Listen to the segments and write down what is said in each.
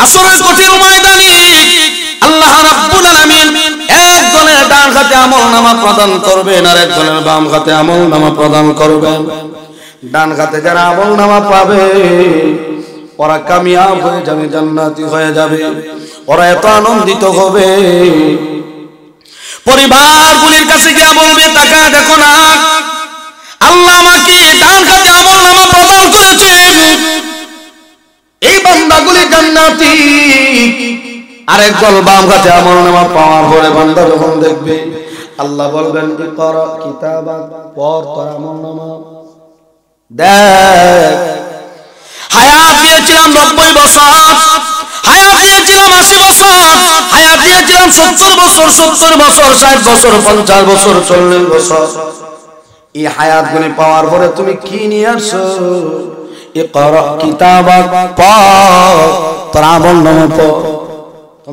আসরের কঠিন ময়দানে আল্লাহ রাব্বুল আলামিন এক দলের ডান হাতে আমলনামা প্রদান করবেন আর এক দলের বাম হাতে আমলনামা প্রদান করবেন। ডান হাতে যারা আমলনামা পাবে ওরা কামিয়াব হয়ে যাবে, জান্নাতি হয়ে যাবে, ওরা এত আনন্দিত হবে পরিবারগুলির কাছে গিয়ে বলবে তাকায় দেখো না, আল্লাহ আমাকে ডান হাতে আমলনামা প্রদান করেছেন, এই বান্দাগুলি জান্নাতি। আরেক দল বাম হাতে আমলনামা পাওয়ার পরে বান্দা যখন দেখবে আল্লাহ বলবেন ইকরা কিতাবাক, পড় তোর আমলনামা। দেখ হায়াত দিয়েছিলাম 90 বছর, হায়াত দিয়েছিলাম 80 বছর, হায়াত দিয়েছিলাম 70 বছর, 60 বছর, 60 বছর, 50 বছর, 40 বছর। এই হায়াতগুলি পাওয়ার পরে তুমি কি নিয়ে আসছো? ইকরা কিতাবাক, পড় তোর আমলনামা পড়।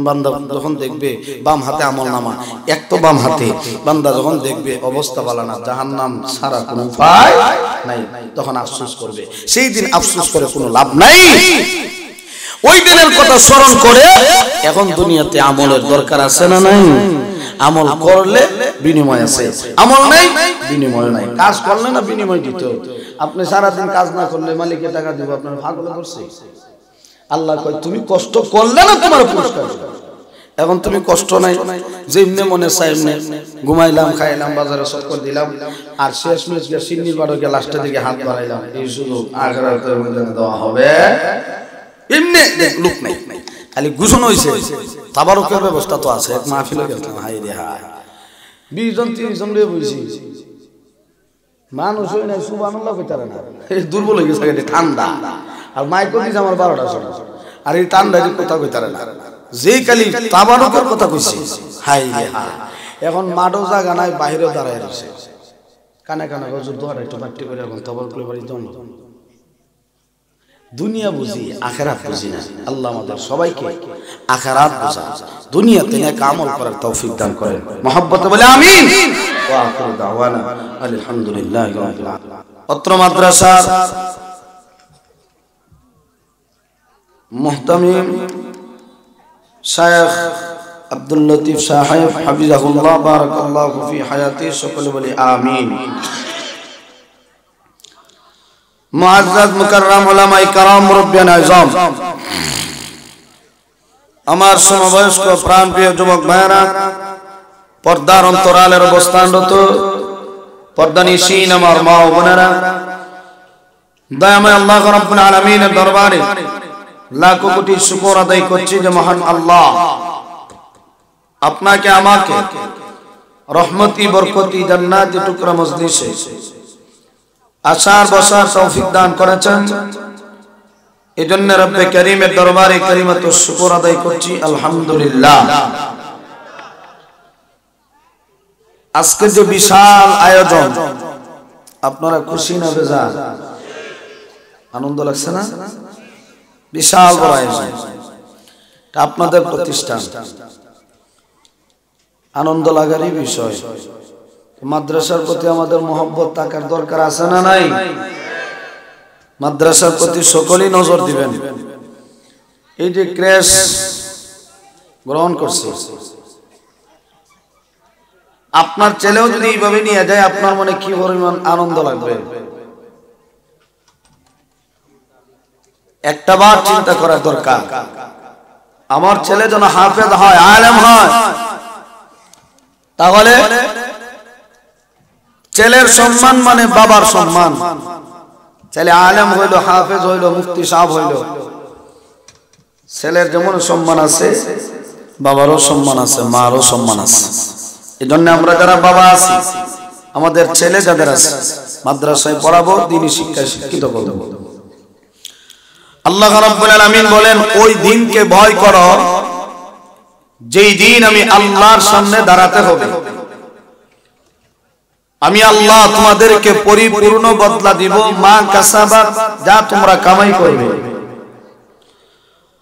বান্দা যখন দেখবে বাম হাতে আমলনামা, এক তো বাম হাতে, বান্দা যখন দেখবে অবস্থা ভালো না, জাহান্নাম ছাড়া কোনো উপায় নাই, তখন আফসোস করবে। সেই দিন আফসোস করে কোনো লাভ নাই। ওই দিনের কথা স্মরণ করে এখন দুনিয়াতে আমলের দরকার আছে না নাই? আমল করলে বিনিময় আছে, আমল নাই বিনিময় নাই। কাজ করলে না বিনিময় দিত। আপনি সারাদিন কাজ না করলে মালিকের টাকা দিব, আপনার পাগল করছে। আল্লাহ কয় তুমি কষ্ট করলে না তোমার পুরস্কার। এখন তুমি কষ্ট নাই, যেমনে মনে চাই এমনি ঘুমাইলাম, খাইলাম, বাজারে চক্কর দিলাম, আর শেষ মেশ গিয়ে সিন্নির বাড়কে লাস্টের দিকে হাত বাড়াইলাম, এই সুযোগ আখিরাতের মধ্যে দেওয়া হবে। এমনি লোক নাই, খালি ঘোষণা হয়েছে। তাবারকের ব্যবস্থা তো আছে, এক মাহফিলে গেলাম, হাই রে হাই 20 জন 30 জন লিয়ে বইছি, মানুষ হই নাই সুবহানাল্লাহ কইতারে না, দুর্বল হয়ে গেছে ঠান্ডা। আর মাইকো দিছে আমার 12টা সময়, আর এই ঠান্ডা কথা কইতারে না, যেই কালি তাবারকের কথা কইছে হাই রে হাই। এখন মাঠও জায়গা নাই, বাইরেও দাঁড়ায় রয়েছে, কানে কানে হুজুর দোয়াটা একটু পাট্টি করে এখন তাবারক করে বাড়ি যান। দুনিয়া বুঝি আখিরাত বুঝি না। আল্লাহ আমাদের সবাইকে আখিরাত বুঝা, দুনিয়াতে নেক আমল করার তৌফিক দান করেন। মহব্বতে বলে আমিন। ওয়া আখিরু দাওয়ানা আলহামদুলিল্লাহি রাব্বিল আলামিন। অত্র মাদ্রাসার মুহতামিম শায়খ আব্দুল লতিফ সাহেব হাফিজাহুল্লাহ বারাকাল্লাহু ফি হায়াতি, সকলে বলি আমিন। মুআজ্জাজ মুকাররম উলামায়ে کرام মুরব্বিয়ান আযম, আমার সমবয়স্ক প্রাণপ্রিয় যুবক ভাইরা, পর্দার অন্তরালের অবস্থানরত পর্দানিশীন আমার মা ও বোনেরা, দয়াময় আল্লাহ রাব্বুল আলামিনের দরবারে লাখো কোটি শুকর আদায় করছি যে মহান আল্লাহ আপনাকে আমাকে রহমতি বরকতি জান্নাতি টুকরা মজলিসে আসার বসার তৌফিক দান করেছেন। এজন্য রব্বে কারীমের দরবারে কালিমাতুশ শুকর আদায় করছি আলহামদুলিল্লাহ। আজকে যে বিশাল আয়োজন, আপনারা খুশি না বেজার? আনন্দ লাগছে না? বিশাল বড় আয়োজন, এটা আপনাদের প্রতিষ্ঠান, আনন্দ লাগারই বিষয়। মাদ্রাসার প্রতি আমাদের মহব্বত থাকার দরকার আছে না নাই? মাদ্রাসার প্রতি সকলেই নজর দিবেন। এই যে ক্রেশ গ্রহণ করছে, আপনার ছেলেও যদি এইভাবে নিয়ে যায়, আপনার মনে কি পরিমাণ আনন্দ লাগবে একটা বার চিন্তা করা দরকার। আমার ছেলে যেন হাফেজ হয়, আলেম হয়, তাহলে ছেলের সম্মান মানে বাবার সম্মান। ছেলে আলেম হইল, হাফেজ হইল, মুফতি সাহেব হইল, ছেলের যেমন সম্মান আছে বাবারও সম্মান আছে, মারও সম্মান আছে। এই জন্য আমরা যারা বাবা আছি, আমাদের ছেলে যাদের আছে মাদ্রাসায় পড়াবো, দ্বীনি শিক্ষায় শিক্ষিত করব। আল্লাহ রাব্বুল আলামিন বলেন, ওই দিনকে ভয় করো যেই দিন আমি আল্লাহর সামনে দাঁড়াতে হবে। আমি আল্লাহ তোমাদেরকে পরিপূর্ণ বদলা দিব, মা কাসাবাত, যা তোমরা কামাই করবে।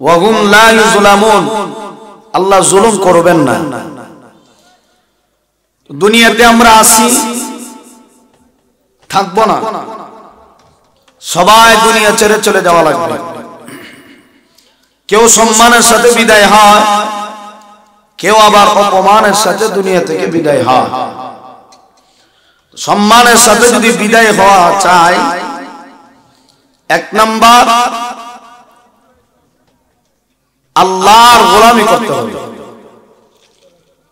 ওয়া হুম লা ইউযলামুন, আল্লাহ জুলুম করবেন না। দুনিয়াতে আমরা আসি, থাকবো না, সবাই দুনিয়া ছেড়ে চলে যাওয়া লাগবে। কেউ সম্মানের সাথে বিদায় হয়, কেউ আবার অপমানের সাথে দুনিয়া থেকে বিদায় হয়। সম্মানের সাথে যদি বিদায় হওয়া চায়, এক নাম্বার আল্লাহর গোলামি করতে হবে,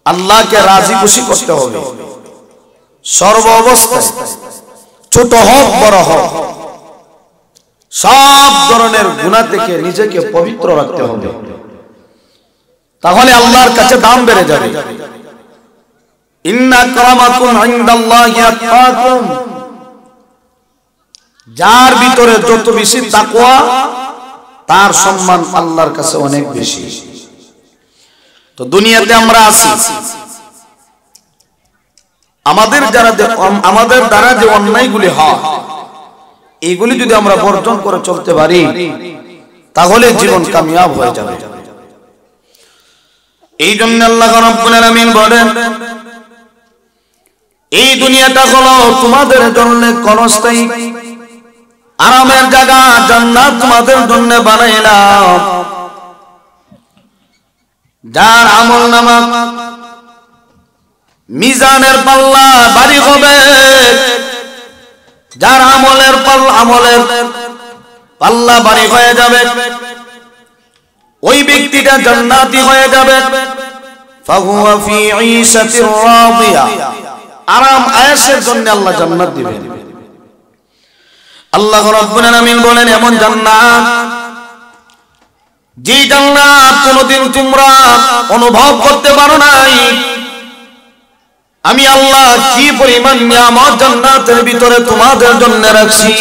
আল্লাহকে রাজি খুশি করতে হবে সর্ব অবস্থায়, ছোট হোক বড় হোক, সব ধরনের গুনাহ থেকে নিজেকে পবিত্র রাখতে হবে। তাহলে আল্লাহর কাছে দাম বেড়ে যাবে। ইন্না আকরামাকুম ইনদাল্লাহি আতকাকুম, যার ভিতরে যত বেশি তাকওয়া তার সম্মান আল্লাহর কাছে অনেক বেশি। তো দুনিয়াতে আমরা আছি, আমাদের দ্বারা যে অন্যায়গুলি হয় এইগুলি যদি আমরা বর্জন করে চলতে পারি তাহলে জীবন কামিয়াব হয়ে যাবে। এই জন্য আল্লাহ রাব্বুল আলামিন বলেন, এই দুনিয়াটা হলো তোমাদের জন্য ক্ষণস্থায়ী আরামের জায়গা, জান্নাত তোমাদের জন্য বানাইলাম। যার আমলনামা মিজানের পাল্লা ভারী হবে, যার আমলের পাল্লা ভারী হয়ে যাবে, ওই ব্যক্তিটা জান্নাতি হয়ে যাবে। ফাহুয়া ফি ঈশাতির রাদিয়া, আরাম আয়েশের জন্য আল্লাহ জান্নাত দিবেন। আল্লাহ রাব্বুল আলামিন বলেন, এমন জান্নাত, যে জান্নাত কোনদিন তোমরা অনুভব করতে পারো নাই। আমি আল্লাহ কি পরিমাণ নিয়ামত জান্নাতের ভিতরে তোমাদের জন্য রাখছি।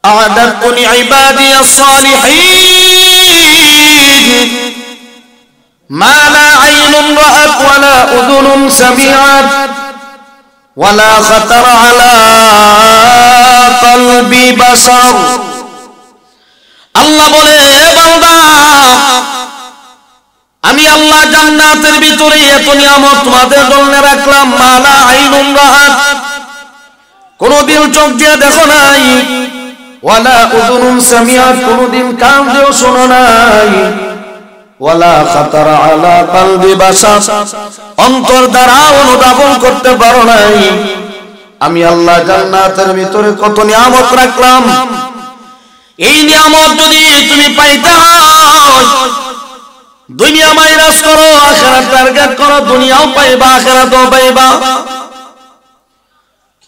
আ'দাতু লিইবাদিয়াস সালিহিন মা লা আইনুন রাআত ওয়া লা উযুনুন সামিআত ওয়া লা খাতারা আলা কলবি বাশার। আল্লাহ বলে, হে বান্দা, আমি আল্লাহ জান্নাতের ভিতরে এত নিয়ামত তোমাদের জন্য রাখলাম। মালা আইনুন রাআত, কোনদিন চোখ দিয়ে দেখো নাই, ওয়ালা উযুনুন সামিআত, কোনদিন কান দিয়ে শোনো নাই, ওয়ালা খাতারা আলা কলবি বাশার, অন্তর দ্বারা অনুধাবন করতে পারো নাই। আমি আল্লাহ জান্নাতের ভিতরে কত নিয়ামত রাখলাম। এই নিয়ামত যদি তুমি পাইতে হয়, দুনিয়া মাইনাস করো, আখিরাত টার্গেট করো, দুনিয়াও পাইবা আখিরাতও পাইবা।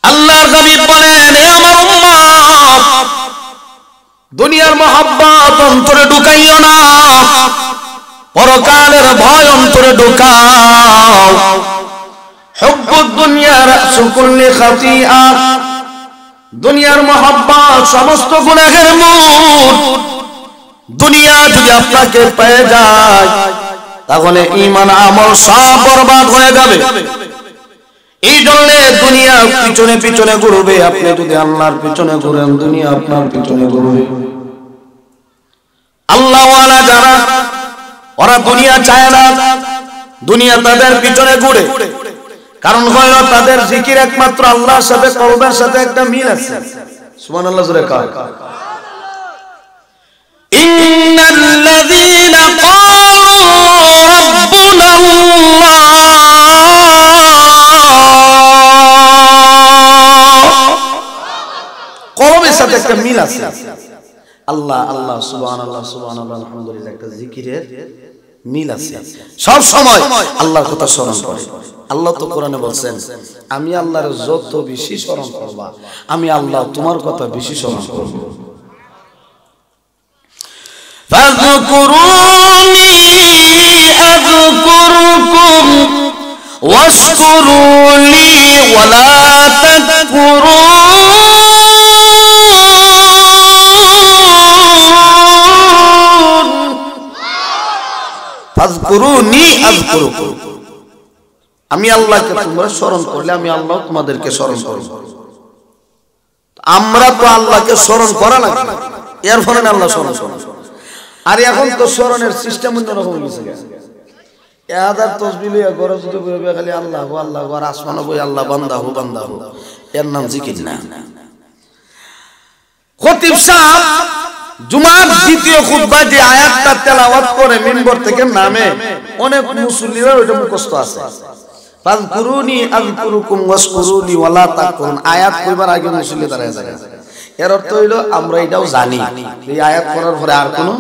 আল্লাহর হাবিব বলেন, হে আমার উম্মত, দুনিয়ার মহব্বত অন্তরে ঢুকাইও না, পরকালের ভয় অন্তরে ঢুকাও। হুব্বুদ দুনিয়া রাসু কুল্লি খাতিআ, দুনিয়ার মহব্বত সমস্ত গুনাহের মূল। দুনিয়া যদি আপনাকে পেয়ে যায় তাহলে ঈমান আমল সব বরবাদ হয়ে যাবে। এই জন্য দুনিয়া পিছনে পিছনে ঘুরবে। আপনি যদি আল্লাহর পিছনে ঘুরেন, দুনিয়া আপনার পিছনে ঘুরবে। আল্লাহ ওয়ালা যারা, ওরা দুনিয়া চায় না, দুনিয়া তাদের পিছনে ঘুরে। কারণ হল তাদের জিকির একমাত্র আল্লাহর সাথে, কলবের সাথে একটা মিল আছে। সুবহানাল্লাহ জোরে কার। ইন্নাল্লাযীনা ক্বালু রাব্বুনাল্লাহ, কলবের সাথে একটা মিল আছে। আল্লাহ আল্লাহ, সুবহানাল্লাহ সুবহানাল্লাহ, আলহামদুলিল্লাহ, একটা জিকিরের মিল আছে। সব সময় আল্লাহর কথা স্মরণ করে। আল্লাহ তো কোরআনে বলছেন, আমি আল্লাহর যত বেশি স্মরণ করবা, আমি আল্লাহ তোমার কথা বেশি স্মরণ করব। ফাযকুরুনি আযকুরুকুম ওয়াশকুরুলি ওয়ালা তাকফুরুন। ফাযকুরুনি আযকুরুকুম, আমি আল্লাহকে তোমরা স্মরণ করলে আমি আল্লাহ তোমাদেরকে স্মরণ করব। আমরা তো আল্লাহকে স্মরণ করা লাগে, এর ফলে আল্লাহ স্মরণ করে। আর এখন তো স্মরণের সিস্টেম অন্যরকম হয়ে গেছে। 1000 তাসবিহ লইয়া ঘরে যদি বইবে খালি আল্লাহ গো আল্লাহ গো, আর আসমানে বই আল্লাহ বান্দা হো বান্দা হো, এর নাম জিকির না। খতিব সাহেব জুমার দ্বিতীয় খুতবায় যে আয়াতটা তেলাওয়াত করে মিম্বর থেকে নামে, অনেক মুসল্লিরা ওটা মুখস্থ আছে। ফাযকুরুনি আযকুরুকুম ওয়াশকুরুনি ওয়ালা তাকফুরুন, আয়াত কইবার আগে মুসল্লি দাঁড়ায় যায়। এর অর্থ হইলো আমরা এটাও জানি এই আয়াত পড়ার পরে আর কোনো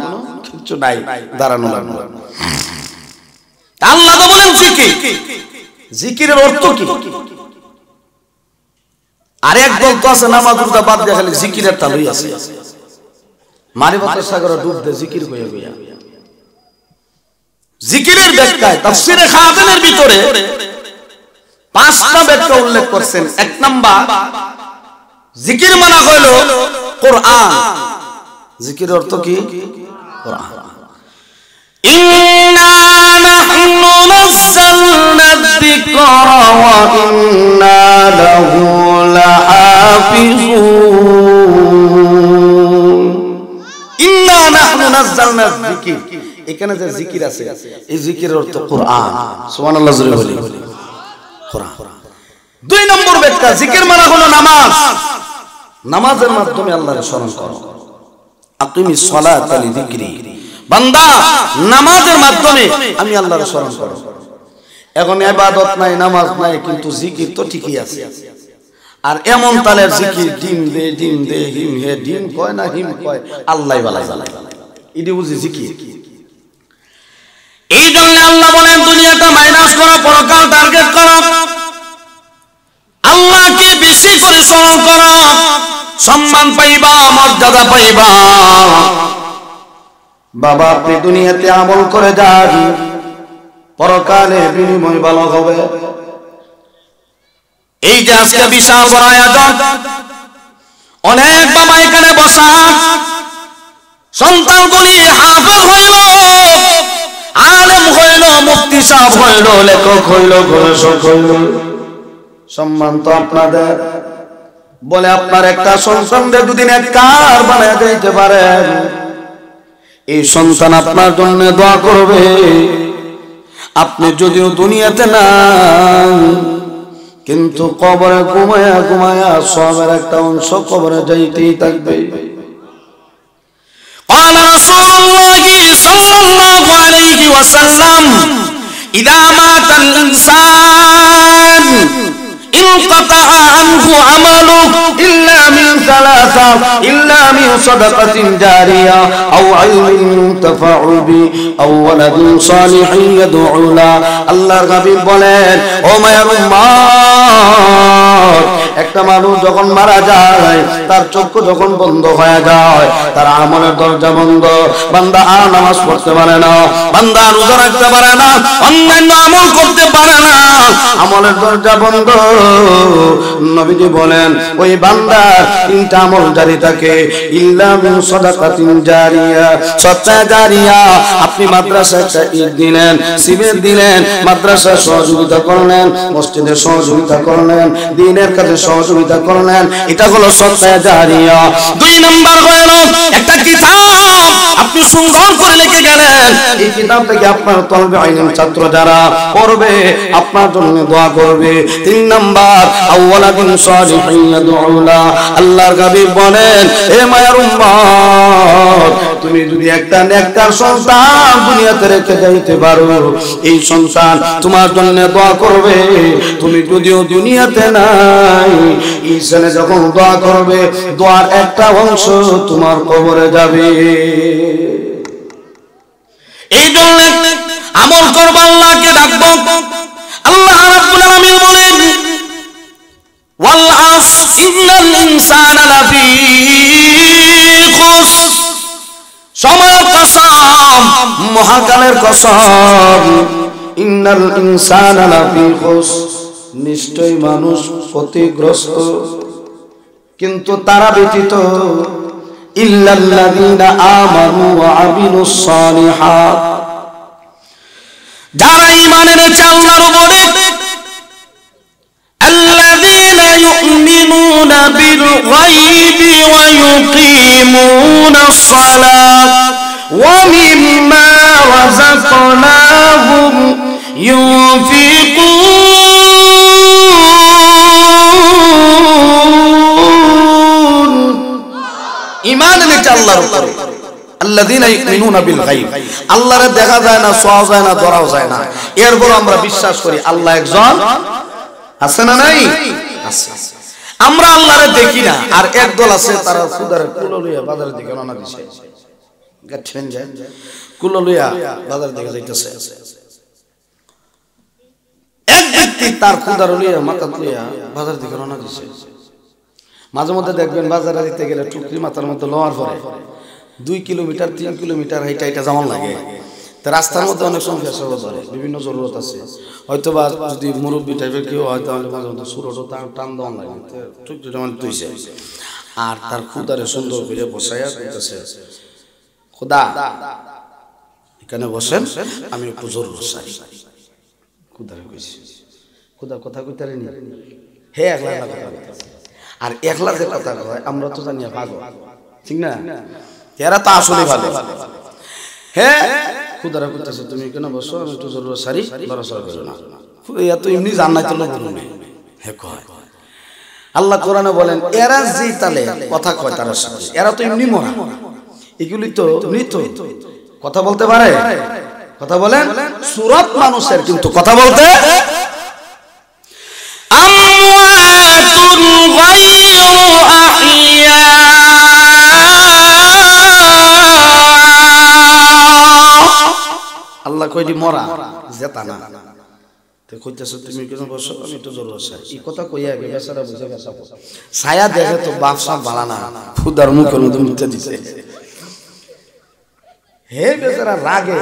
কিছু নাই, দাঁড়ানো লাগবে। আল্লাহ তো বলেন জিকির, জিকিরের অর্থ কি? আরেক দল তো আছে নামাজ রোজা বাদ দিয়ে খালি জিকিরের তালুই আছে, মারিফতের সাগরে ডুব দে জিকির কইয়া কইয়া। জিকিরের ব্যাখ্যায় তাফসীরে খাজানের ভিতরে 5টা ব্যাখ্যা উল্লেখ করছেন। 1 নাম্বার, জিকির মানে হলো কোরআন। জিকিরের অর্থ কি? কোরআন। ইন্না নাহনু নাযালনা যিকরা ওয়া ইন্না লাহু লাহাফিজুন। ইন্না নাহনু নাযালনা যিকির, এখানে যে জিকির আছে এই জিকিরের অর্থ কোরআন। সুবহানাল্লাহ জোরে বলি কোরআন। 2 নম্বর ব্যাখ্যা, জিকির মানে হলো নামাজ। নামাজের মাধ্যমে আল্লাহর স্মরণ করো। আকিমিস সালাতা লিযিকরি, বান্দা নামাজের মাধ্যমে আমি আল্লাহর স্মরণ করো। এখন ইবাদত নাই, নামাজ নাই, কিন্তু জিকির তো ঠিকই আছে। আর এমন তালের জিকির, ডিম দে ডিম দে হিম হে, ডিম কয় না হিম কয়, আল্লাহ বালাই বালাই, এটি বুঝি জিকির। এই জন্য আল্লাহ বলেন দুনিয়াটা মাইনাস করো, পরকাল টার্গেট করো, আল্লাহকে বেশি করে স্মরণ করো, সম্মান পাইবা, মর্যাদা পাইবা। বাবা আপনি দুনিয়াতে আমল করে যান, পরকালে বিনিময় ভালো হবে। এই যে আজকে বিশাল বড় আয়োজন, অনেক বাবা এখানে বসা, সন্তানগুলি হাফেজ হইল, আলেম হইল, মুফতি সাহেব হইল, লেখক হইল, গবেষক হইল, সম্মান তো আপনাদের। বলে আপনার একটা সন্তানদের দুদিন এক কার বানায় দিতে পারেন, এই সন্তান আপনার জন্য দোয়া করবে। আপনি যদিও দুনিয়াতে না, কিন্তু কবরে ঘুমায়া ঘুমায়া সবের একটা অংশ কবরে যাইতেই থাকবে। قال رسول الله صلى الله عليه وسلم إذا مات الإنسان انقطع عنه عمله إلا من ثلاثة، إلا من صدقة جارية أو علم ينتفع به أو ولد صالح يدعو له। আল্লাহর হাবিব বলেন, ও মায়ের উম্মত, একটা মানুষ যখন মারা যায়, তার চক্ষু যখন বন্ধ হয়ে যায়, তার আমলের দরজা বন্ধ, বান্দা আর নামাজ পড়তে পারে না, বান্দা রোজা রাখতে পারে না, অন্যান্য আমল করতে পারে না, আমলের দরজা বন্ধ। নবীজি বলেন ওই বান্দার 3টা আমল জারি থাকে, ইল্লা মিন সাদাকাতিন জারিয়া, সদকা জারিয়া। আপনি মাদ্রাসায় একটা ঈদ দিলেন, সিমেন্ট দিলেন, মাদ্রাসা সহযোগিতা করলেন, মসজিদে সহযোগিতা করলেন, দ্বীনের কাজে সহযোগিতা করলেন, এটা হলো সদকা জারিয়া। 2 নাম্বার হলো একটা কিতাব আপনি সুন্দর করে লিখে গেলেন, এই কিতাব থেকে আপনার তলবে আইলেম ছাত্র যারা পড়বে আপনার জন্য দোয়া করবে। 3 নাম্বার আওয়ালাদিন সালিহিন ইয়াদউলা। আল্লাহর হাবিব বলেন, হে মায়ের উম্মত, তুমি যদি একটা নেককার সন্তান দুনিয়াতে রেখে যাইতে পারো, এই সন্তান তোমার জন্য দোয়া করবে। তুমি যদিও দুনিয়াতে নাই, এই ছেলে যখন দোয়া করবে, দোয়ার একটা অংশ তোমার কবরে যাবে। এই জন্য আমল করব, আল্লাহকে ডাকবো। আল্লাহ রাব্বুল আলামিন বলেন, ওয়াল আসর ইন্নাল ইনসানা লাফি খুসর। সময়ের কসম, মহাকালের কসম, ইন্নাল ইনসানা লাফি খুসর, নিশ্চয় মানুষ ক্ষতিগ্রস্ত, কিন্তু তারা ব্যতীত ইল্লাল্লাযীনা আমানু ওয়া আমিলুস সালিহাত, যারা ঈমান এনেছে আল্লাহর উপরে। আল্লাযীনা ইউমিনুনা বিল গায়বি ওয়া ইউকিমুনাস সালাত ওয়া মিম্মা রাযাকনাহুম ইউনফিকুন। ঈমান থেকে আল্লাহর উপরে আল্লাযীনা ইউমিনুনা বিল গায়ব আল্লাহরে দেখা যায় না ছোঁয়া যায় না ধরাও যায় না এরপর আমরা বিশ্বাস করি আল্লাহ একজন আছে না নাই আছে আমরা আল্লাহরে দেখি না আর একদল আছে তারা খুদারে কুলো লইয়া বাজারের দিকে রওনা দিছে গাছেন যায় কুলো লইয়া বাজারের দিকে যাইতেছে এক ব্যক্তি তার খুদারে লইয়া মাথা লইয়া বাজারের দিকে রওনা দিছে মাঝে মধ্যে দেখবেন বাজারে দিতে গেলে টুকরি মাথার মধ্যে লোয়ার পরে 2 কিলোমিটার 3 কিলোমিটার হাইটা এটা যেমন লাগে তো রাস্তার মধ্যে অনেক সংখ্যা সব ধরে বিভিন্ন জরুরত আছে হয়তো বা যদি মুরব্বী টাইপের কেউ হয় তাহলে মাঝে মধ্যে সুরটো টান দেওয়া লাগে টুকরিটা মানে তুইছে আর তার খুদারে সুন্দর করে বসাইয়া কইতেছে খোদা এখানে বসেন আমি একটু জরুরত চাই খুদারে কইছি খুদা কথা কইতারে নি হে একলা কথা কইতাছে আর একলা যে কথা কয় আমরা তো জানি পাগল ঠিক না এরা তো আসলে ভালো হ্যাঁ খুদারা কইতাছে তুমি কেন বসো আমি একটু জরুরত সারি বড়সড় করো না এত এমনি জান্নাতে লোক নেই হে কয় আল্লাহ কোরআনে বলেন এরা যে তালে কথা কয় তার সাথে এরা তো এমনি মরা এগুলি তো মৃত কথা বলতে পারে কথা বলেন সুরত মানুষের কিন্তু কথা বলতে আমওয়াতুন গায়রু আহিয়া আল্লাহ কইলি মরা জেতা না তে কইতেছ তুমি কেন বসো আমি একটু জরুরত চাই এই কথা কইয়া গে বেচারা বুঝে বেচা ছায়া দেখে তো বাপসা বালা না খুদার মুখের মধ্যে মুতে দিছে হে বেচারা রাগে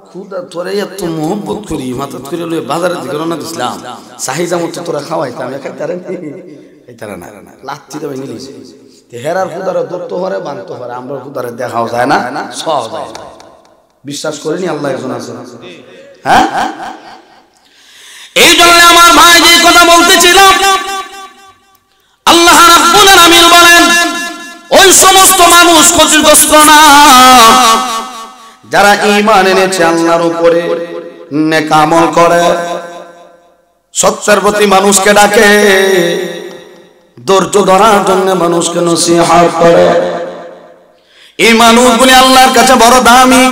খুদা তোরে এত মোহব্বত করি মাথা করে লই বাজারের দিকে রওনা দিছিলাম সাহিজা মতো তোরা খাওয়াইতাম একাইতারে এইতারা না লাত্তি দেবে নিলিস তে হেরার খুদারে দত্ত হরে বানতে পারে আমরা খুদারে দেখাও যায় না সব যায় বিশ্বাস করিনি আল্লাহ একজন আছে হ্যাঁ এই জন্য আমার ভাই যে কথা বলতেছিলাম আল্লাহ রাব্বুল আলামিন বলেন ওই সমস্ত মানুষ ক্ষতিগ্রস্ত না যারা ঈমান এনেছে আল্লাহর উপরে নেক আমল করে সত্যের প্রতি মানুষকে ডাকে ধৈর্য ধরার জন্য মানুষকে নসিহত করে এই মানুষগুলি আল্লাহর কাছে বড় দামি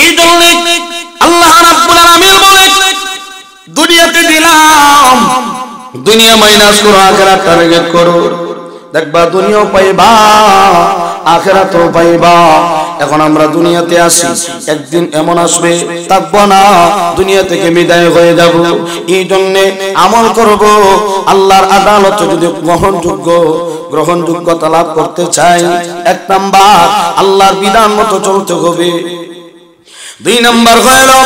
এই জন্য আল্লাহ রাব্বুল আলামিন বলে দুনিয়াতে দিলাম দুনিয়া মাইনাস করো আখিরাত টার্গেট করো দেখবা দুনিয়াও পাইবা আখিরাতও পাইবা এখন আমরা দুনিয়াতে আসি একদিন এমন আসবে থাকবো না দুনিয়া থেকে বিদায় হয়ে যাব এই জন্য আমল করব আল্লাহর আদালত যদি গ্রহণযোগ্যতা লাভ করতে চাই এক নাম্বার আল্লাহর বিধান মতো চলতে হবে 2 নাম্বার হলো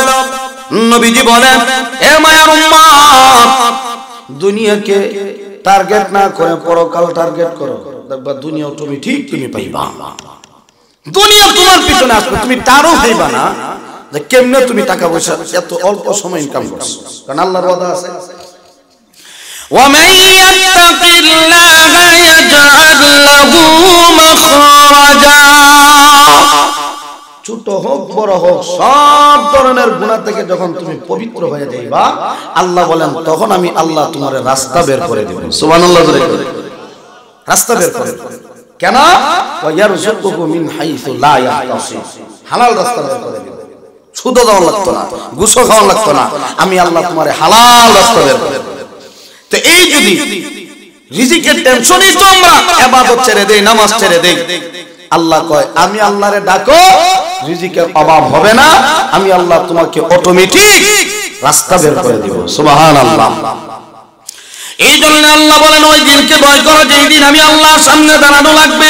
নবীজি বলেন হে মায়ার উম্মত দুনিয়াকে টার্গেট না করে পরকাল টার্গেট করো দেখবা দুনিয়া তুমি ঠিক তুমি পাইবা দুনিয়া তোমার পিছনে আসবে তুমি তারও পাইবা না যে কেমনে তুমি টাকা পয়সা এত অল্প সময় ইনকাম করছো কারণ আল্লাহর ওয়াদা আছে ওয়া মান ইয়াত্তাকিল্লাহা ইয়াজআল লাহু মাখরাজা ছোট হোক বড় হোক সব ধরনের গুনাহ থেকে যখন তুমি পবিত্র হয়ে যাইবা আল্লাহ বলেন তখন আমি আল্লাহ তোমার রাস্তা বের করে দেব সুবহানাল্লাহ রাস্তা বের করে দেব কেন ওয়া ইয়ারযুকুহু মিন হাইসু লা ইয়াহতাসিব হালাল রাস্তা বের করে দেব সুদ দেওয়া লাগতো না ঘুষ খাওয়া লাগতো না আমি আল্লাহ তোমারে হালাল রাস্তা বের করে দেব তো এই যদি রিজিকের টেনশনই তো আমরা ইবাদত ছেড়ে দেই নামাজ ছেড়ে দেই আল্লাহ কয় আমি আল্লাহরে ডাকো রিজিকের অভাব হবে না আমি আল্লাহ তোমাকে অটোমেটিক রাস্তা বের করে দিব সুবহানাল্লাহ এই জন্য আল্লাহ বলেন ওই দিনকে ভয় করো যেই দিন আমি আল্লাহর সামনে দাঁড়ানো লাগবে